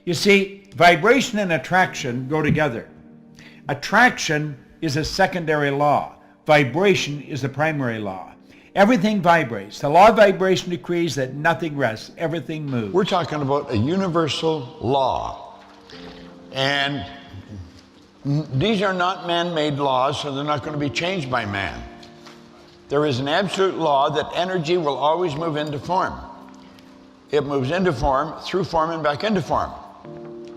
You see, vibration and attraction go together. Attraction is a secondary law. Vibration is the primary law. Everything vibrates. The law of vibration decrees that nothing rests. Everything moves. We're talking about a universal law. And these are not man-made laws, so they're not going to be changed by man. There is an absolute law that energy will always move into form. It moves into form, through form, and back into form.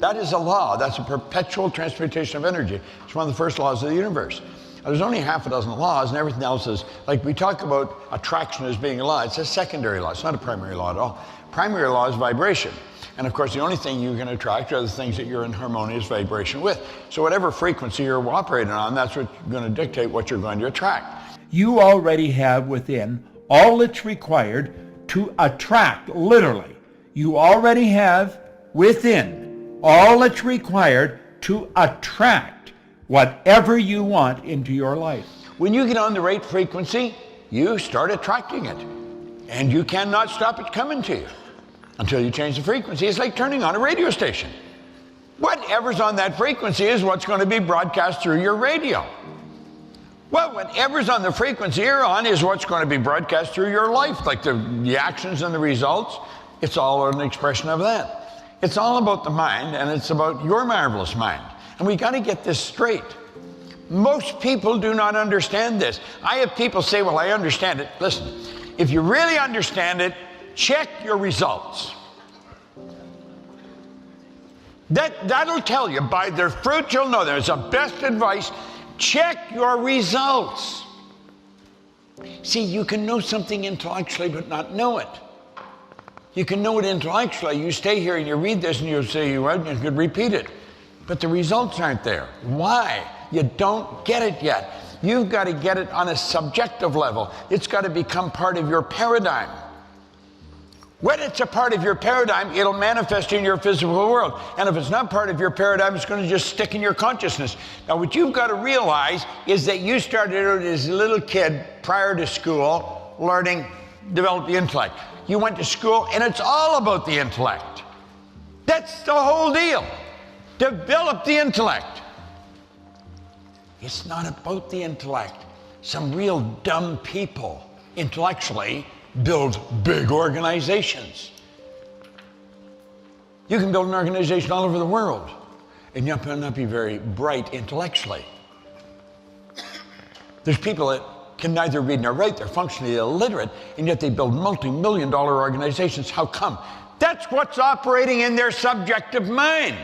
That is a law. That's a perpetual transmutation of energy. It's one of the first laws of the universe. Now, there's only half a dozen laws, and everything else is, like we talk about attraction as being a law. It's a secondary law. It's not a primary law at all. Primary law is vibration. And of course, the only thing you can attract are the things that you're in harmonious vibration with. So whatever frequency you're operating on, that's what's going to dictate what you're going to attract. You already have within all that's required to attract, literally. You already have within all that's required to attract whatever you want into your life. When you get on the right frequency, you start attracting it. And you cannot stop it coming to you until you change the frequency. It's like turning on a radio station. Whatever's on that frequency is what's going to be broadcast through your radio. Well, whatever's on the frequency you're on is what's going to be broadcast through your life, like the actions and the results. It's all an expression of that. It's all about the mind, and it's about your marvelous mind. And we got to get this straight. Most people do not understand this. I have people say, well, I understand it. Listen, if you really understand it, check your results. That'll tell you. By their fruit you'll know. There's the best advice. Check your results. See, you can know something intellectually but not know it. You can know it intellectually. You stay here and you read this and you say, you could repeat it. But the results aren't there. Why? You don't get it yet. You've got to get it on a subjective level. It's got to become part of your paradigm. When it's a part of your paradigm, it'll manifest in your physical world. And if it's not part of your paradigm, it's going to just stick in your consciousness. Now, what you've got to realize is that you started out as a little kid prior to school, learning, develop the intellect. You went to school, and it's all about the intellect. That's the whole deal. Develop the intellect. It's not about the intellect. Some real dumb people, intellectually, build big organizations. You can build an organization all over the world, and you may not be very bright intellectually. There's people that can neither read nor write, they're functionally illiterate, and yet they build multi-million-dollar organizations. How come? That's what's operating in their subjective mind.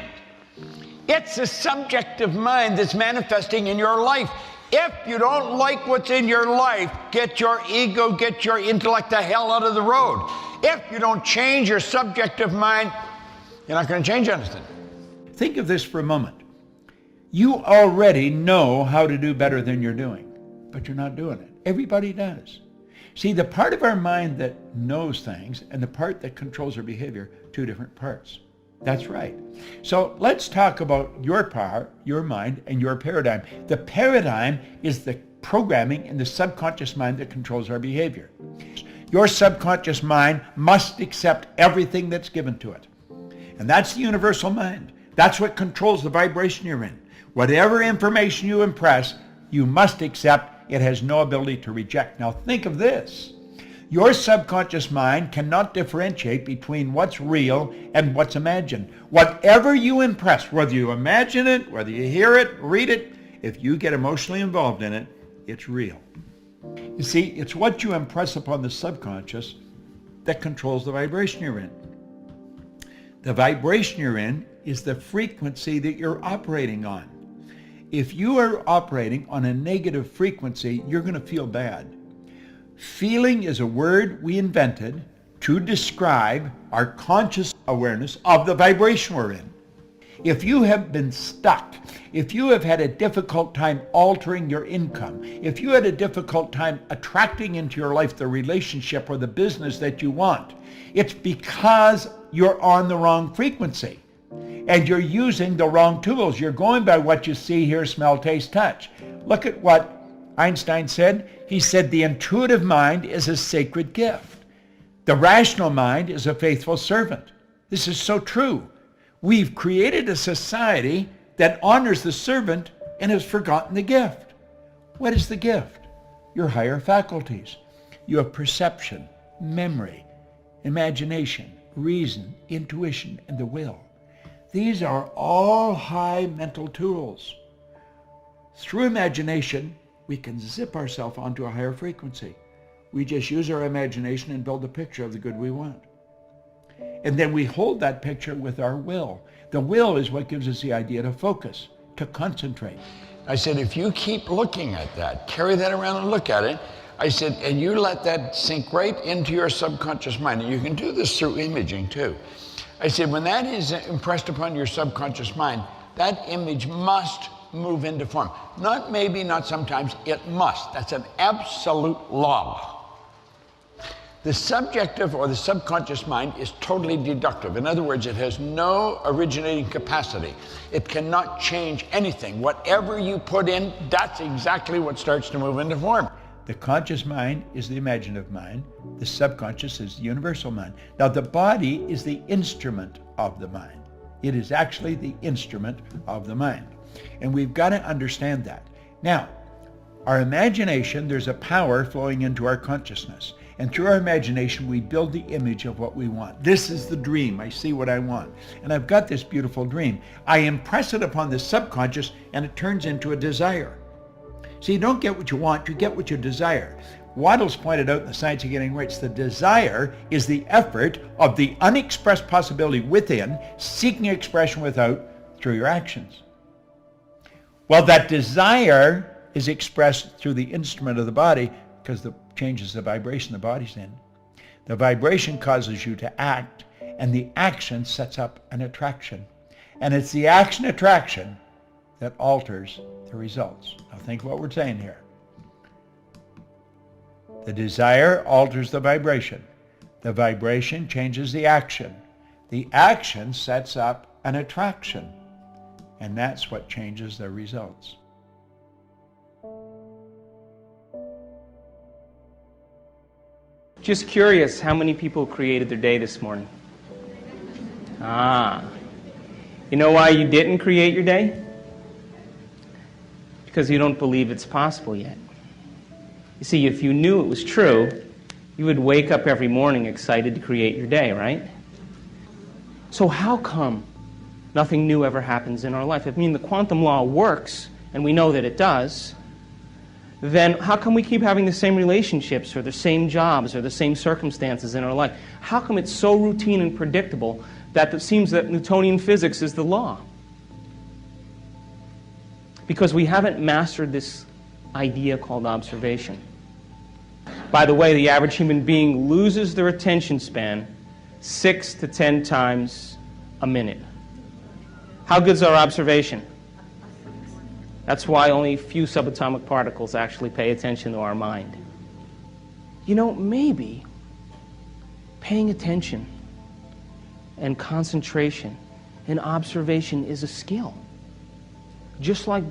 It's the subjective mind that's manifesting in your life. If you don't like what's in your life, get your ego, get your intellect the hell out of the road. If you don't change your subjective mind, you're not going to change anything. Think of this for a moment. You already know how to do better than you're doing, but you're not doing it. Everybody does. See, the part of our mind that knows things and the part that controls our behavior, two different parts. That's right. So let's talk about your power, your mind, and your paradigm. The paradigm is the programming in the subconscious mind that controls our behavior. Your subconscious mind must accept everything that's given to it. And that's the universal mind. That's what controls the vibration you're in. Whatever information you impress, you must accept. It has no ability to reject. Now think of this. Your subconscious mind cannot differentiate between what's real and what's imagined. Whatever you impress, whether you imagine it, whether you hear it, read it, if you get emotionally involved in it, it's real. You see, it's what you impress upon the subconscious that controls the vibration you're in. The vibration you're in is the frequency that you're operating on. If you are operating on a negative frequency, you're going to feel bad. Feeling is a word we invented to describe our conscious awareness of the vibration we're in. If you have been stuck, if you have had a difficult time altering your income, if you had a difficult time attracting into your life the relationship or the business that you want, it's because you're on the wrong frequency and you're using the wrong tools. You're going by what you see, hear, smell, taste, touch. Look at what Einstein said. He said the intuitive mind is a sacred gift. The rational mind is a faithful servant. This is so true. We've created a society that honors the servant and has forgotten the gift. What is the gift? Your higher faculties. You have perception, memory, imagination, reason, intuition, and the will. These are all high mental tools. Through imagination, we can zip ourselves onto a higher frequency. We just use our imagination and build a picture of the good we want. And then we hold that picture with our will. The will is what gives us the idea to focus, to concentrate. I said, if you keep looking at that, carry that around and look at it, I said, and you let that sink right into your subconscious mind, and you can do this through imaging too. I said, when that is impressed upon your subconscious mind, that image must move into form. Not maybe, not sometimes, it must. That's an absolute law. The subjective or the subconscious mind is totally deductive. In other words, it has no originating capacity. It cannot change anything. Whatever you put in, that's exactly what starts to move into form. The conscious mind is the imaginative mind. The subconscious is the universal mind. Now, the body is the instrument of the mind. It is actually the instrument of the mind. And we've got to understand that. Now, our imagination, there's a power flowing into our consciousness. And through our imagination, we build the image of what we want. This is the dream. I see what I want. And I've got this beautiful dream. I impress it upon the subconscious, and it turns into a desire. So you don't get what you want, you get what you desire. Waddell's pointed out in the Science of Getting Rich, the desire is the effort of the unexpressed possibility within, seeking expression without, through your actions. Well, that desire is expressed through the instrument of the body, because it changes the vibration the body's in. The vibration causes you to act, and the action sets up an attraction. And it's the action-attraction that alters the results. Now think what we're saying here. The desire alters the vibration. The vibration changes the action. The action sets up an attraction. And that's what changes the results. Just curious, how many people created their day this morning? You know why you didn't create your day? Because you don't believe it's possible yet. You see, if you knew it was true, you would wake up every morning excited to create your day, right? So how come nothing new ever happens in our life? If the quantum law works, and we know that it does, then how come we keep having the same relationships or the same jobs or the same circumstances in our life? How come it's so routine and predictable that it seems that Newtonian physics is the law? Because we haven't mastered this idea called observation. By the way, the average human being loses their attention span 6 to 10 times a minute. How good is our observation? That's why only a few subatomic particles actually pay attention to our mind. You know, maybe paying attention and concentration and observation is a skill. Just like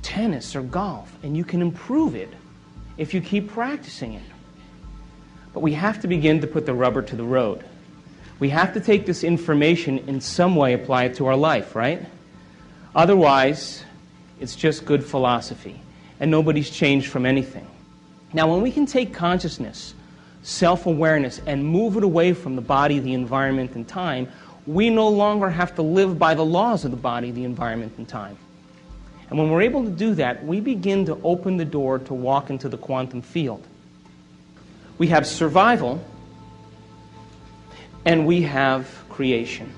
tennis or golf, and you can improve it if you keep practicing it. But we have to begin to put the rubber to the road. We have to take this information in some way, apply it to our life, right? Otherwise, it's just good philosophy, and nobody's changed from anything. Now, when we can take consciousness, self-awareness, and move it away from the body, the environment, and time, we no longer have to live by the laws of the body, the environment, and time. And when we're able to do that, we begin to open the door to walk into the quantum field. We have survival, and we have creation.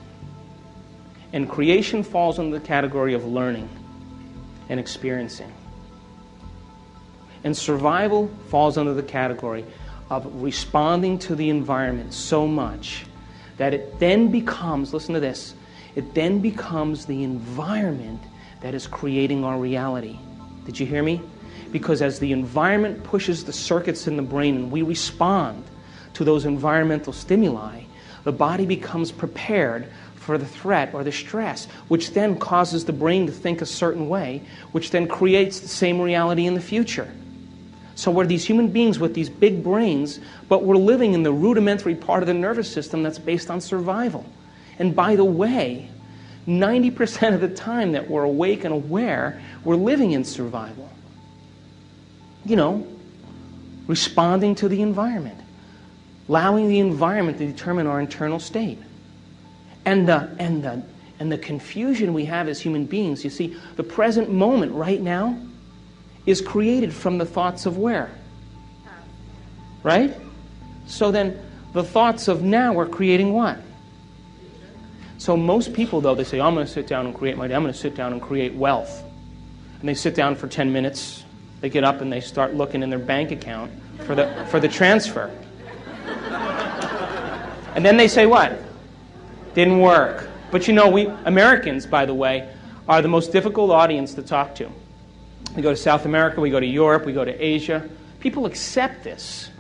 And creation falls under the category of learning and experiencing. And survival falls under the category of responding to the environment so much that it then becomes, listen to this, it then becomes the environment that is creating our reality. Did you hear me? Because as the environment pushes the circuits in the brain and we respond to those environmental stimuli, the body becomes prepared for the threat or the stress, which then causes the brain to think a certain way, which then creates the same reality in the future. So we're these human beings with these big brains, but we're living in the rudimentary part of the nervous system that's based on survival. And by the way, 90% of the time that we're awake and aware, we're living in survival. You know, responding to the environment, allowing the environment to determine our internal state. And the confusion we have as human beings, you see, the present moment right now is created from the thoughts of where? Right? So then the thoughts of now are creating what? So most people, though, they say, I'm going to sit down and create my day. I'm going to sit down and create wealth. And they sit down for 10 minutes. They get up and they start looking in their bank account for the transfer. And then they say what? Didn't work. But you know, we Americans, by the way, are the most difficult audience to talk to. We go to South America, we go to Europe, we go to Asia. People accept this.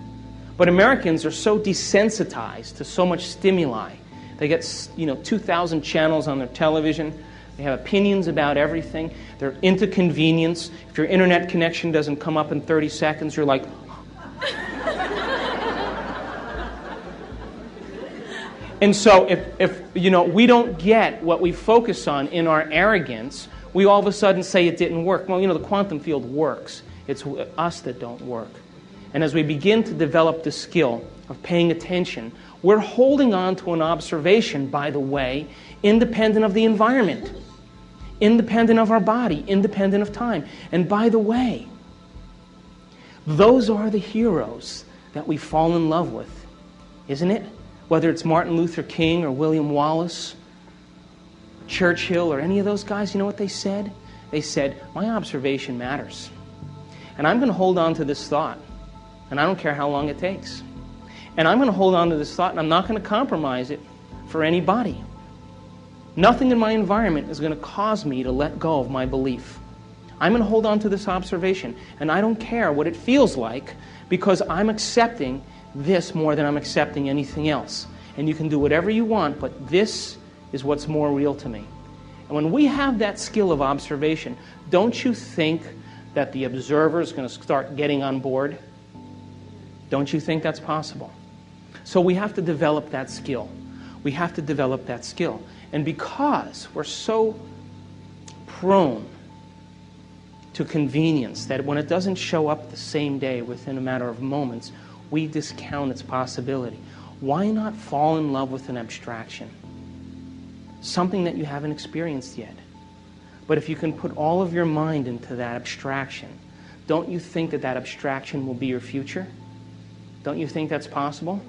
But Americans are so desensitized to so much stimuli. They get, 2,000 channels on their television. They have opinions about everything. They're into convenience. If your internet connection doesn't come up in 30 seconds, you're like... And so if we don't get what we focus on in our arrogance, we all of a sudden say it didn't work. Well, the quantum field works. It's us that don't work. And as we begin to develop the skill of paying attention, we're holding on to an observation, by the way, independent of the environment, independent of our body, independent of time. And by the way, those are the heroes that we fall in love with, isn't it? Whether it's Martin Luther King or William Wallace, Churchill, or any of those guys, you know what they said? They said, my observation matters. And I'm going to hold on to this thought. And I don't care how long it takes. And I'm going to hold on to this thought, and I'm not going to compromise it for anybody. Nothing in my environment is going to cause me to let go of my belief. I'm going to hold on to this observation, and I don't care what it feels like, because I'm accepting this more than I'm accepting anything else. And you can do whatever you want, but this is what's more real to me. And when we have that skill of observation, don't you think that the observer is going to start getting on board? Don't you think that's possible? So we have to develop that skill. We have to develop that skill. And because we're so prone to convenience that when it doesn't show up the same day within a matter of moments, we discount its possibility. Why not fall in love with an abstraction? Something that you haven't experienced yet. But if you can put all of your mind into that abstraction, don't you think that that abstraction will be your future? Don't you think that's possible?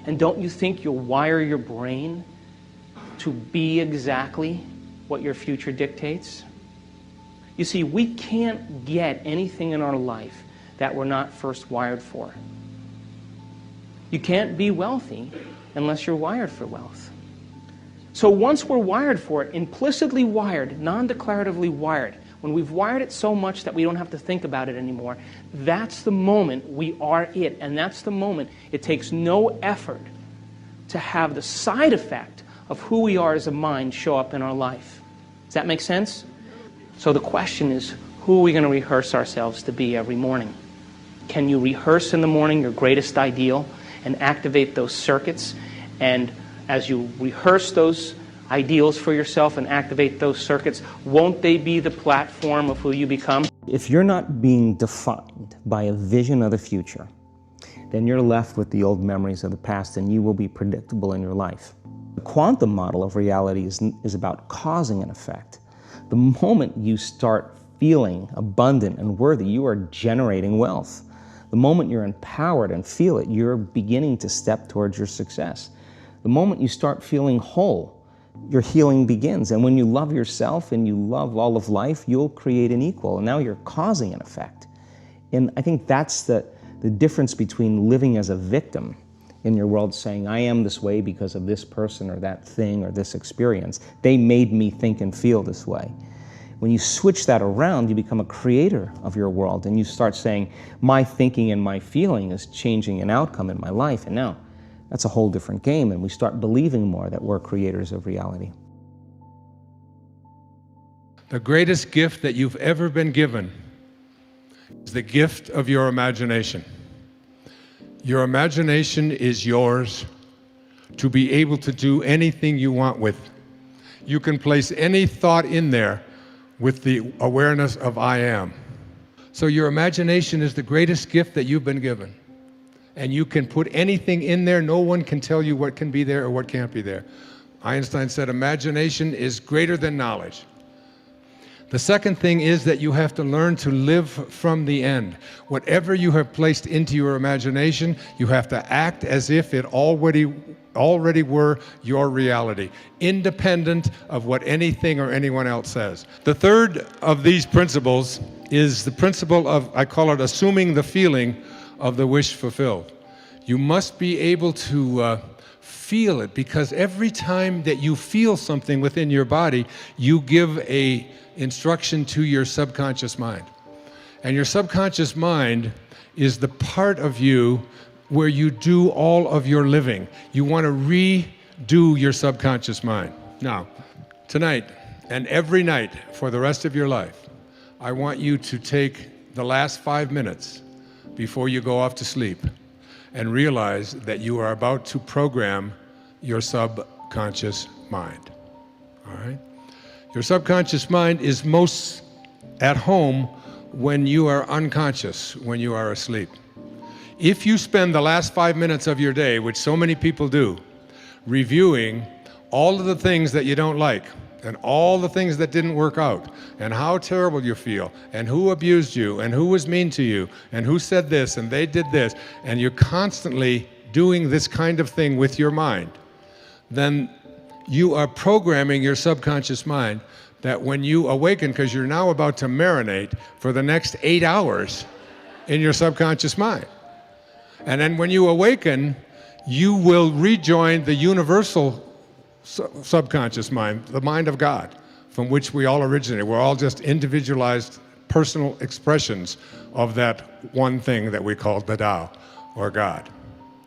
And don't you think you'll wire your brain to be exactly what your future dictates? You see, we can't get anything in our life that we're not first wired for. You can't be wealthy unless you're wired for wealth. So once we're wired for it, implicitly wired, non-declaratively wired, when we've wired it so much that we don't have to think about it anymore, that's the moment we are it. And that's the moment it takes no effort to have the side effect of who we are as a mind show up in our life. Does that make sense? So the question is, who are we going to rehearse ourselves to be every morning? Can you rehearse in the morning your greatest ideal and activate those circuits? And as you rehearse those ideals for yourself and activate those circuits, won't they be the platform of who you become? If you're not being defined by a vision of the future, then you're left with the old memories of the past, and you will be predictable in your life. The quantum model of reality is about causing an effect. The moment you start feeling abundant and worthy, you are generating wealth. The moment you're empowered and feel it, you're beginning to step towards your success. The moment you start feeling whole, your healing begins. And when you love yourself and you love all of life, you'll create an equal. And now you're causing an effect. And I think that's the difference between living as a victim in your world, saying, I am this way because of this person or that thing or this experience. They made me think and feel this way. When you switch that around, you become a creator of your world, and you start saying, my thinking and my feeling is changing an outcome in my life. And now that's a whole different game, and we start believing more that we're creators of reality. The greatest gift that you've ever been given is the gift of your imagination. Your imagination is yours to be able to do anything you want with. You can place any thought in there with the awareness of I am. So your imagination is the greatest gift that you've been given. And you can put anything in there. No one can tell you what can be there or what can't be there. Einstein said imagination is greater than knowledge. The second thing is that you have to learn to live from the end. Whatever you have placed into your imagination, you have to act as if it already were your reality, independent of what anything or anyone else says. The third of these principles is the principle of, I call it assuming the feeling of the wish fulfilled. You must be able to feel it, because every time that you feel something within your body, you give a instruction to your subconscious mind. And your subconscious mind is the part of you where you do all of your living. You want to redo your subconscious mind. Now, tonight and every night for the rest of your life, I want you to take the last 5 minutes before you go off to sleep and realize that you are about to program your subconscious mind. All right? Your subconscious mind is most at home when you are unconscious, when you are asleep. If you spend the last 5 minutes of your day, which so many people do, reviewing all of the things that you don't like, and all the things that didn't work out, and how terrible you feel, and who abused you, and who was mean to you, and who said this, and they did this, and you're constantly doing this kind of thing with your mind, then you are programming your subconscious mind that when you awaken, because you're now about to marinate for the next 8 hours in your subconscious mind. And then when you awaken, you will rejoin the universal subconscious mind, the mind of God, from which we all originated. We're all just individualized personal expressions of that one thing that we call the Tao, or God,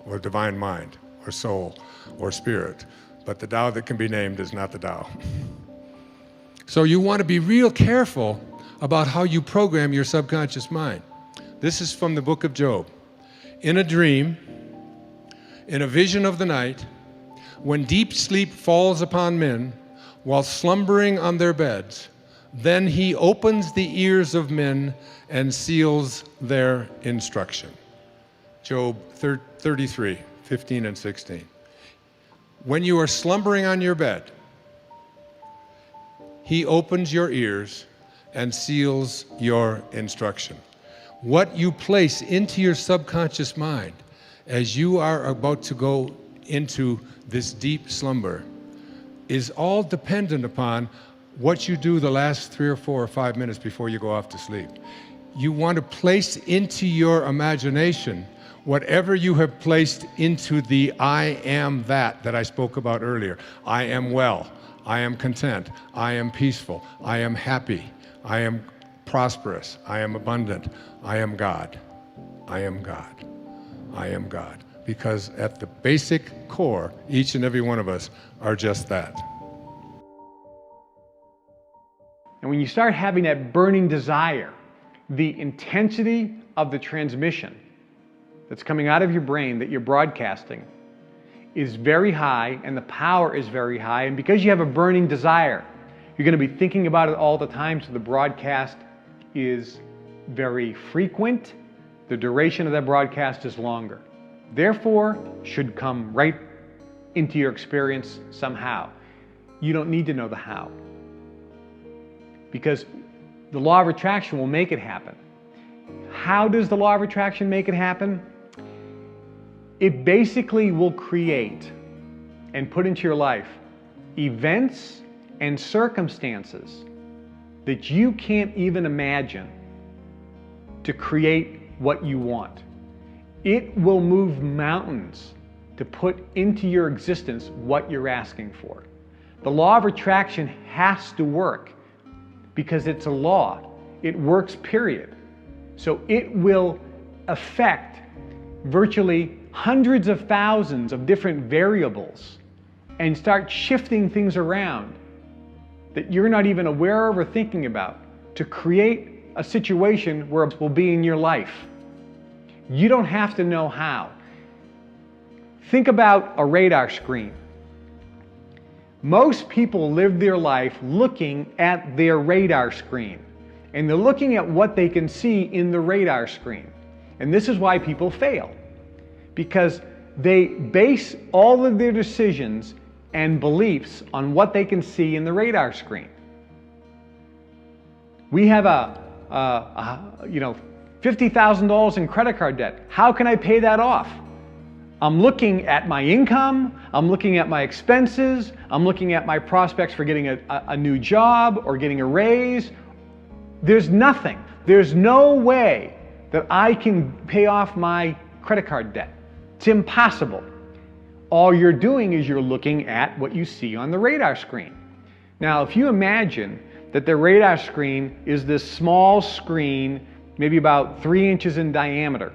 or divine mind, or soul, or spirit. But the Tao that can be named is not the Tao. So you want to be real careful about how you program your subconscious mind. This is from the book of Job. In a dream, in a vision of the night, when deep sleep falls upon men while slumbering on their beds, then he opens the ears of men and seals their instruction. Job 33, 15 and 16. When you are slumbering on your bed, he opens your ears and seals your instruction. What you place into your subconscious mind as you are about to go into this deep slumber is all dependent upon what you do the last 3 or 4 or 5 minutes before you go off to sleep. You want to place into your imagination whatever you have placed into the I am that I spoke about earlier. I am well, I am content, I am peaceful, I am happy, I am prosperous, I am abundant, I am God, I am God, I am God. Because at the basic core, each and every one of us are just that. And when you start having that burning desire, the intensity of the transmission that's coming out of your brain that you're broadcasting is very high, and the power is very high. And because you have a burning desire, you're going to be thinking about it all the time, so the broadcast is very frequent. The duration of that broadcast is longer. Therefore, should come right into your experience somehow. You don't need to know the how, because the law of attraction will make it happen. How does the law of attraction make it happen? It basically will create and put into your life events and circumstances that you can't even imagine to create what you want. It will move mountains to put into your existence what you're asking for. The law of attraction has to work because it's a law. It works, period. So it will affect virtually hundreds of thousands of different variables and start shifting things around that you're not even aware of or thinking about to create a situation where it will be in your life. You don't have to know how. Think about a radar screen. Most people live their life looking at their radar screen, and they're looking at what they can see in the radar screen. And this is why people fail, because they base all of their decisions and beliefs on what they can see in the radar screen. We have $50,000 in credit card debt. How can I pay that off? I'm looking at my income, I'm looking at my expenses, I'm looking at my prospects for getting a new job or getting a raise. There's nothing. There's no way that I can pay off my credit card debt. It's impossible. All you're doing is you're looking at what you see on the radar screen. Now, if you imagine that the radar screen is this small screen, maybe about 3 inches in diameter,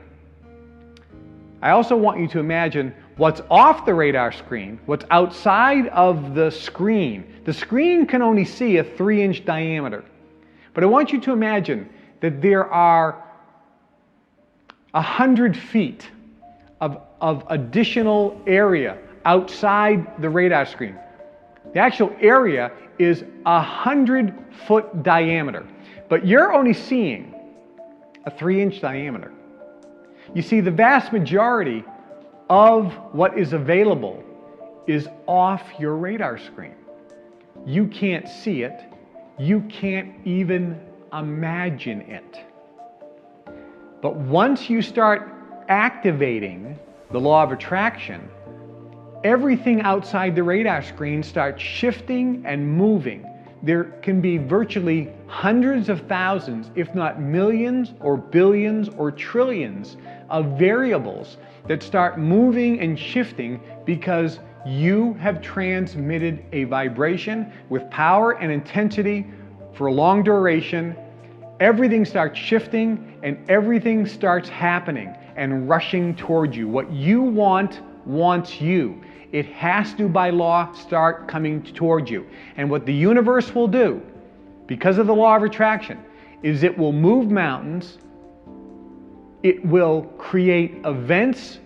I also want you to imagine what's off the radar screen, what's outside of the screen. The screen can only see a 3-inch diameter. But I want you to imagine that there are 100 feet of additional area outside the radar screen. The actual area is 100-foot diameter, but you're only seeing a 3-inch diameter. You see, the vast majority of what is available is off your radar screen. You can't see it. You can't even imagine it. But once you start activating the law of attraction, everything outside the radar screen starts shifting and moving. There can be virtually hundreds of thousands, if not millions or billions or trillions of variables that start moving and shifting because you have transmitted a vibration with power and intensity for a long duration. Everything starts shifting and everything starts happening and rushing towards you. What you want wants you. It has to, by law, start coming towards you. And what the universe will do, because of the law of attraction, is it will move mountains, it will create events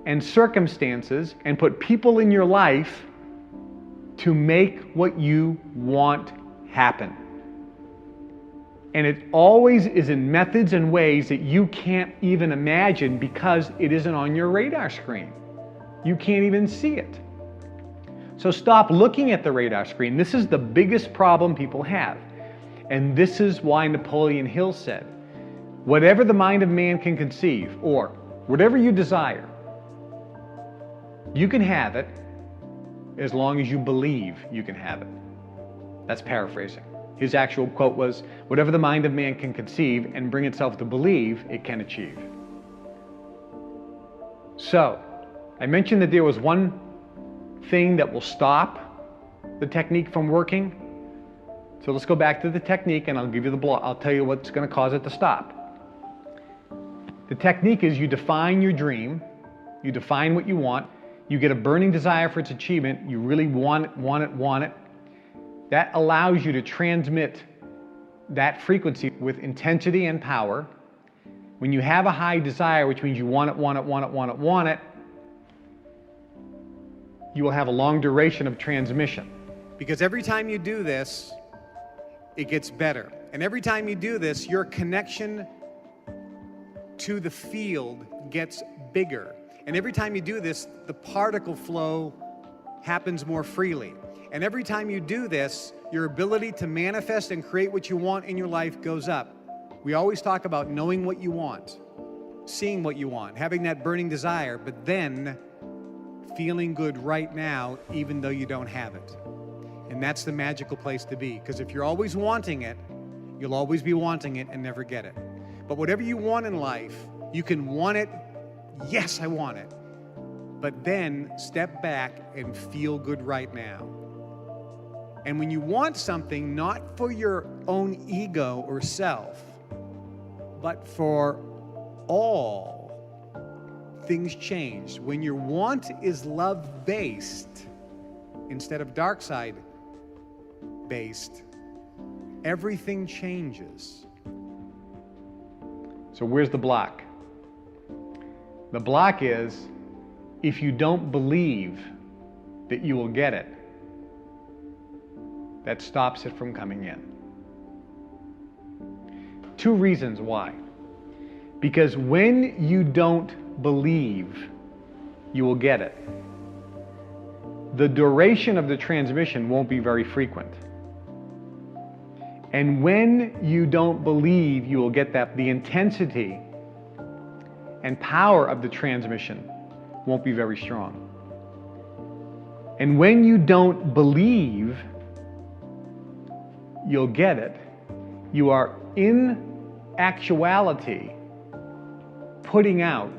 and circumstances and put people in your life to make what you want happen. And it always is in methods and ways that you can't even imagine because it isn't on your radar screen. You can't even see it. So stop looking at the radar screen. This is the biggest problem people have. And this is why Napoleon Hill said, whatever the mind of man can conceive, or whatever you desire, you can have it as long as you believe you can have it. That's paraphrasing. His actual quote was, whatever the mind of man can conceive and bring itself to believe, it can achieve. So, I mentioned that there was one thing that will stop the technique from working. So let's go back to the technique and I'll give you I'll tell you what's going to cause it to stop. The technique is you define your dream, you define what you want, you get a burning desire for its achievement, you really want it. That allows you to transmit that frequency with intensity and power. When you have a high desire, which means you want it, you will have a long duration of transmission. Because every time you do this, it gets better. And every time you do this, your connection to the field gets bigger. And every time you do this, the particle flow happens more freely. And every time you do this, your ability to manifest and create what you want in your life goes up. We always talk about knowing what you want, seeing what you want, having that burning desire, but then feeling good right now, even though you don't have it. And that's the magical place to be, because if you're always wanting it, you'll always be wanting it and never get it. But whatever you want in life, you can want it, yes, I want it, but then step back and feel good right now. And when you want something, not for your own ego or self, but for all, things change. When your want is love-based instead of dark side-based, everything changes. So where's the block? The block is if you don't believe that you will get it, that stops it from coming in. 2 reasons why. Because when you don't believe you will get it, the duration of the transmission won't be very frequent. And when you don't believe you will get that, the intensity and power of the transmission won't be very strong. And when you don't believe you'll get it, you are in actuality putting out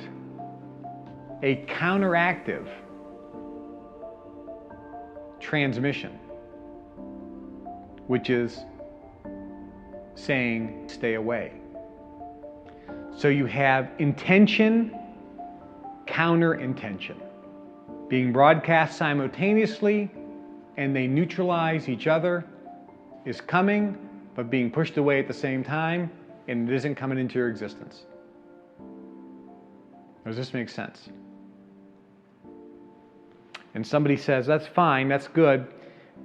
a counteractive transmission, which is saying, stay away. So you have intention, counter-intention, being broadcast simultaneously, and they neutralize each other, is coming, but being pushed away at the same time, and it isn't coming into your existence. Does this make sense? And somebody says, that's fine, that's good.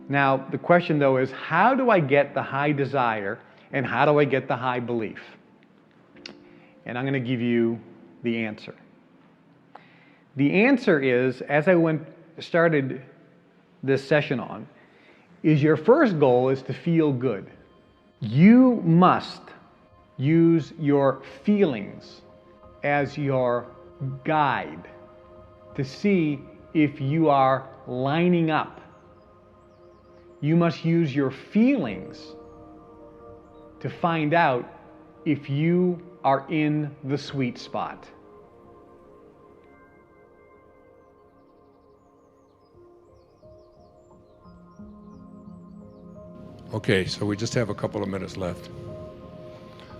Now, the question though is, how do I get the high desire and how do I get the high belief? And I'm going to give you the answer. The answer is, as I started this session on, is your first goal is to feel good. You must use your feelings as your guide to see if you are lining up. You must use your feelings to find out if you are in the sweet spot. Okay, so we just have a couple of minutes left.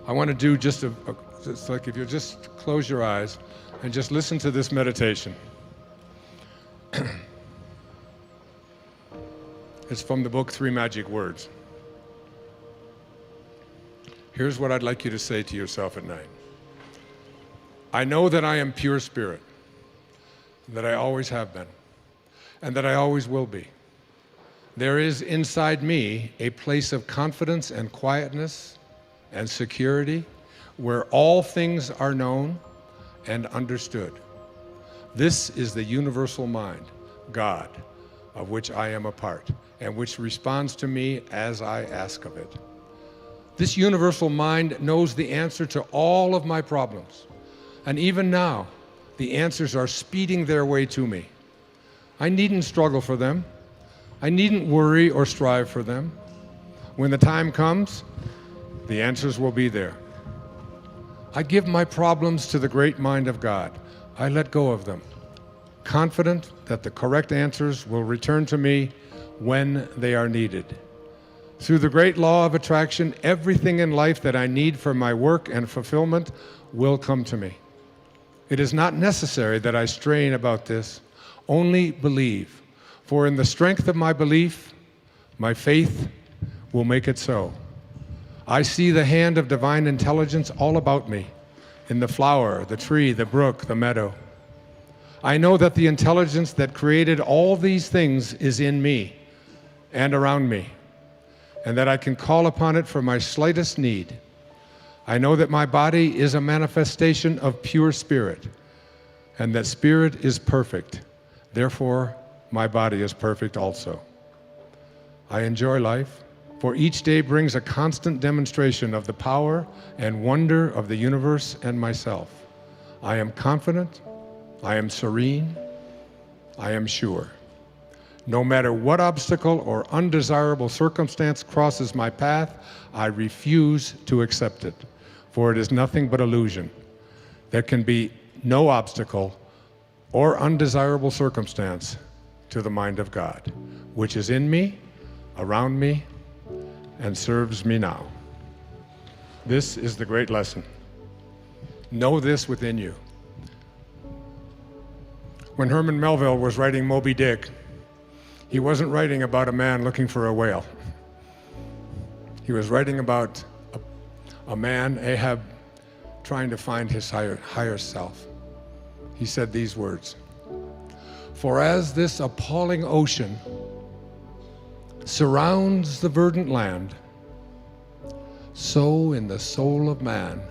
I want to do just it's like if you just close your eyes and just listen to this meditation. It's from the book 3 Magic Words. Here's what I'd like you to say to yourself at night. I know that I am pure spirit, that I always have been, and that I always will be. There is inside me a place of confidence and quietness and security where all things are known and understood. This is the universal mind, God, of which I am a part, and which responds to me as I ask of it. This universal mind knows the answer to all of my problems, and even now, the answers are speeding their way to me. I needn't struggle for them. I needn't worry or strive for them. When the time comes, the answers will be there. I give my problems to the great mind of God. I let go of them, confident that the correct answers will return to me when they are needed. Through the great law of attraction, everything in life that I need for my work and fulfillment will come to me. It is not necessary that I strain about this, only believe. For in the strength of my belief, my faith will make it so. I see the hand of divine intelligence all about me, in the flower, the tree, the brook, the meadow. I know that the intelligence that created all these things is in me and around me, and that I can call upon it for my slightest need. I know that my body is a manifestation of pure spirit, and that spirit is perfect. Therefore, my body is perfect also. I enjoy life, for each day brings a constant demonstration of the power and wonder of the universe and myself. I am confident, I am serene, I am sure. No matter what obstacle or undesirable circumstance crosses my path, I refuse to accept it, for it is nothing but illusion. There can be no obstacle or undesirable circumstance to the mind of God, which is in me, around me, and serves me now. This is the great lesson. Know this within you. When Herman Melville was writing Moby Dick, he wasn't writing about a man looking for a whale. He was writing about a man, Ahab, trying to find his higher self. He said these words, For as this appalling ocean surrounds the verdant land, so in the soul of man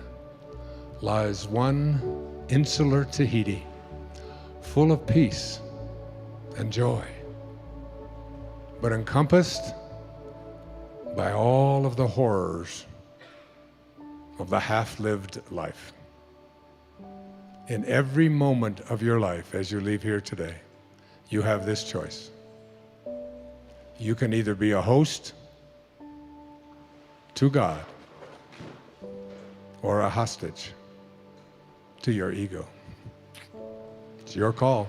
lies one insular Tahiti, full of peace and joy, but encompassed by all of the horrors of the half-lived life. In every moment of your life as you leave here today, you have this choice. You can either be a host to God or a hostage to your ego. It's your call.